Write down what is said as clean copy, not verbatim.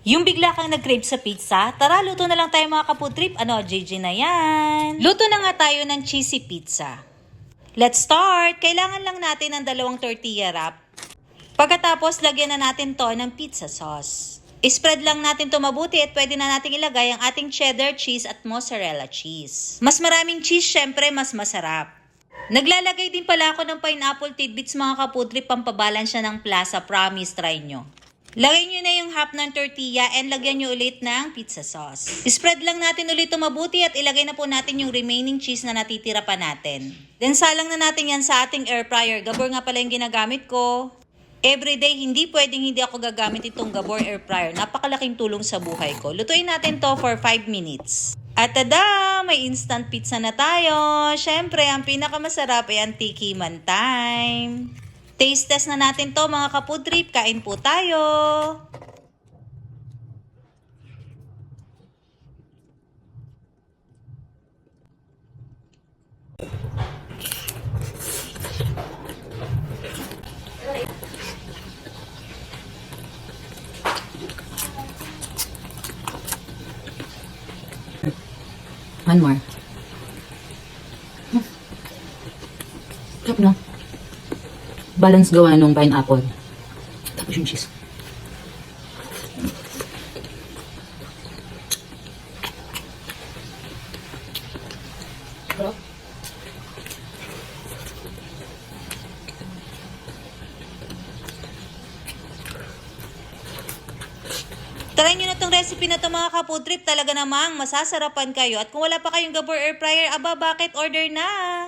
Yung bigla kang nag-crave sa pizza, tara luto na lang tayo mga ka-food trip. Ano, JJ na yan. Luto na nga tayo ng cheesy pizza. Let's start! Kailangan lang natin ng 2 tortilla wrap. Pagkatapos, lagyan na natin to ng pizza sauce. Spread lang natin to mabuti at pwede na natin ilagay ang ating cheddar cheese at mozzarella cheese. Mas maraming cheese, syempre, mas masarap. Naglalagay din pala ako ng pineapple tidbits mga ka-food trip, pampabalance siya ng plasa. Promise, try nyo. Lagay nyo na yung half ng tortilla and lagyan nyo ulit ng pizza sauce. Spread lang natin ulit ito mabuti at ilagay na po natin yung remaining cheese na natitira pa natin. Then salang na natin yan sa ating air fryer. Gabor nga pala yung ginagamit ko. Everyday, hindi pwedeng hindi ako gagamit itong Gabor air fryer. Napakalaking tulong sa buhay ko. Lutuin natin to for 5 minutes. At tada! May instant pizza na tayo. Syempre, ang pinakamasarap ay ang tikiman time. Taste test na natin to mga ka-food trip. Kain po tayo! One more. Sarap no? Balance gawa nung pineapple. Tapos yung cheese. Sarap. Try nyo na tong recipe na to mga ka-food trip. Talaga namang masasarapan kayo. At kung wala pa kayong Gabor air fryer, aba bakit order na?